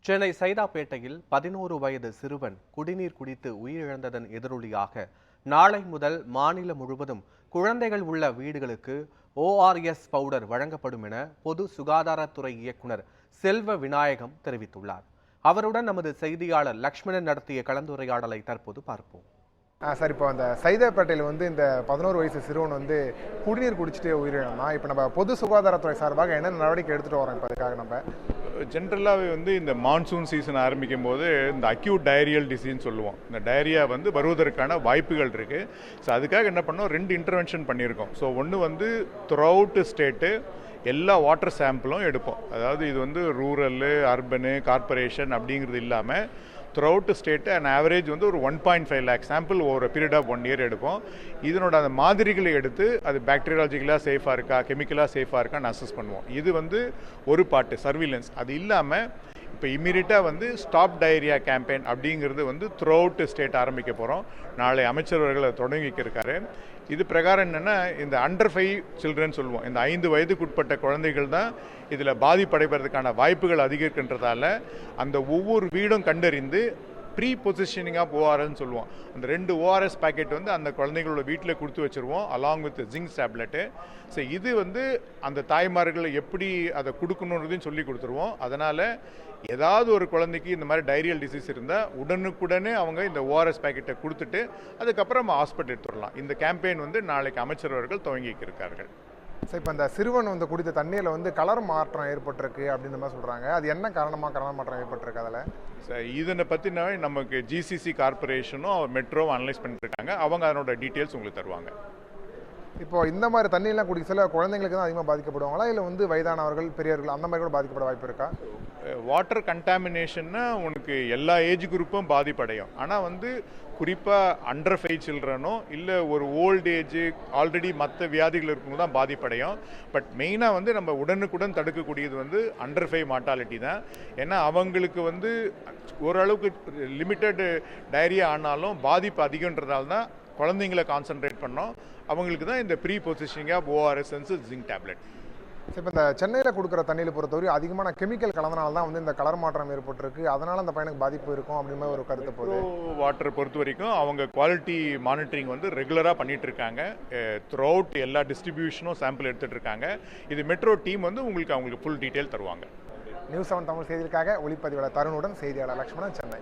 சென்னை சைதாப்பேட்டையில் 11 வயது சிறுவன் குடிநீர் குடித்து உயிரிழந்ததன் எதிரொலியாக நாளை முதல் மாநிலம் முழுவதும் குழந்தைகள் உள்ள வீடுகளுக்கு ORS பவுடர் வழங்கப்படும் என பொது சுகாதாரத்துறை இயக்குனர் செல்வ விநாயகம் தெரிவித்துள்ளார். அவருடன் நமது செய்தியாளர் லக்ஷ்மணன் நடத்திய கலந்துரையாடலை தற்போது பார்ப்போம். சார், இப்போ அந்த சைதாப்பேட்டையில் இந்த 11 வயசு சிறுவன் குடிநீர் குடிச்சிட்டு உயிரிழந்தான். இப்போ நம்ம பொது சுகாதாரத்துறை சார்பாக என்ன நடவடிக்கை எடுத்துகிட்டு வரோம்? இப்போ அதுக்காக நம்ம ஜென்ரலாகவே இந்த மான்சூன் சீசன் ஆரம்பிக்கும் போது இந்த அக்யூட் டயரியல் டிசீஸ்னு சொல்லுவோம். இந்த டயரியா வருவதற்கான வாய்ப்புகள் இருக்குது. ஸோ அதுக்காக என்ன பண்ணோம், 2 இன்டர்வென்ஷன் பண்ணியிருக்கோம். ஸோ ஒன்று த்ரூ அவுட் ஸ்டேட்டு எல்லா வாட்டர் சாம்பிளும் எடுப்போம். அதாவது இது ரூரலு, அர்பனு, கார்பரேஷன் அப்படிங்கிறது இல்லாமல் through out state and average ஒரு 1.5 lakh சாம்பிள் ஒரு பீரியட் ஆஃப் 1 year எடுப்போம். இதனோட அந்த மாதிரிகளை எடுத்து அது பாக்டீரியாலஜிக்கலாக சேஃபாக இருக்கா, கெமிக்கலாக சேஃபாக இருக்கான்னு அசஸ் பண்ணுவோம். இது ஒரு பார்ட்டு சர்வீலன்ஸ். அது இல்லாமல் இப்போ இம்மீடியட்டாக ஸ்டாப் டயரியா கேம்பெயின் அப்படிங்கிறது த்ரூ அவுட் ஸ்டேட் ஆரம்பிக்க போகிறோம். நாளை அமைச்சர் அவர்கள் அதை தொடங்கி இருக்காரு. இது பிரகாரம் என்னென்னா, இந்த அண்டர் 5 சில்ட்ரன் சொல்லுவோம், இந்த 5 வயதுக்குட்பட்ட குழந்தைகள் தான் இதில் பாதிப்படைவதற்கான வாய்ப்புகள் அதிகரிக்கின்றதால அந்த ஒவ்வொரு வீடும் கண்டறிந்து ப்ரீ பொசிஷனிங் ஆஃப் ஓஆர்எஸ்ன்னு சொல்லுவோம். அந்த 2 ORS பேக்கெட் அந்த குழந்தைங்களோட வீட்டில் கொடுத்து வச்சுருவோம் along with zinc tablet. So இது அந்த தாய்மார்கள் எப்படி அதை கொடுக்கணுன்றதையும் சொல்லி கொடுத்துருவோம். அதனால் ஏதாவது ஒரு குழந்தைக்கு இந்த மாதிரி டைரியல் டிசீஸ் இருந்தால் உடனுக்குடனே அவங்க இந்த ORS பேக்கெட்டை கொடுத்துட்டு அதுக்கப்புறம் நம்ம ஹாஸ்பிட்டல் எடுத்துடலாம். இந்த கேம்பெயின் நாளைக்கு அமைச்சர் அவர்கள் துவங்கி இருக்கார்கள். சார், இப்போ அந்த சிறுவன் குடித்த தண்ணீரில் கலர் மாற்றம் ஏற்பட்டிருக்கு அப்படின்ற மாதிரி சொல்கிறாங்க. அது என்ன காரணமாக கலர் மாற்றம் ஏற்பட்டிருக்கு? அதில் சார், இதனை பற்றின நமக்கு GCC கார்பரேஷனும் மெட்ரோவும் அனலைஸ் பண்ணிட்டு இருக்காங்க. அவங்க அதனோட டீட்டெயில்ஸ் உங்களுக்கு தருவாங்க. இப்போ இந்த மாதிரி தண்ணியெல்லாம் குடிக்க சில குழந்தைங்களுக்கு தான் அதிகமாக பாதிக்கப்படுவாங்களா, இல்லை வயதானவர்கள், பெரியவர்கள் அந்த மாதிரி கூட பாதிக்கப்பட வாய்ப்பு இருக்கா? வாட்டர் கண்டாமினேஷன்னா உனக்கு எல்லா ஏஜ் குரூப்பும் பாதிப்படையும். ஆனால் குறிப்பாக அண்டர் 5 சில்ட்ரனோ இல்லை ஒரு ஓல்ட் ஏஜ் ஆல்ரெடி மற்ற வியாதிகள் இருக்கவங்க தான் பாதிப்படையும். பட் மெயினாக நம்ம உடனுக்குடன் தடுக்கக்கூடியது அண்டர் 5 மார்ட்டாலிட்டி தான். ஏன்னா அவங்களுக்கு ஓரளவுக்கு லிமிட்டட் டயரியா ஆனாலும் பாதிப்பு அதிகன்றதால தான் குழந்தைங்களை கான்சென்ட்ரேட் பண்ணோம். அவங்களுக்கு தான் இந்த prepositioning of ORS zinc tablet. இப்போ இந்த சென்னையில் கொடுக்குற தண்ணியில் பொறுத்தவரை அதிகமான கெமிக்கல் கலந்தனால தான் இந்த கலர் மாற்றம் ஏற்பட்டிருக்கு, அதனால் அந்த பையனுக்கு பாதிப்பு இருக்கும் அப்படின்ற ஒரு கருத்து போகுது. வாட்டரை பொறுத்த வரைக்கும் அவங்க குவாலிட்டி மானிட்டரிங் ரெகுலராக பண்ணிட்டு இருக்காங்க. த்ரூ அவுட் எல்லா டிஸ்ட்ரிபியூஷனும் சாம்பிள் எடுத்துகிட்டு இருக்காங்க. இது மெட்ரோ டீம் அவங்களுக்கு ஃபுல் டீட்டெயில் தருவாங்க. நியூஸ் 7 தமிழ் செய்திகளுக்காக ஒளிப்பதிவாளர் தருணுடன் செய்தியாளர் லக்ஷ்மணன், சென்னை.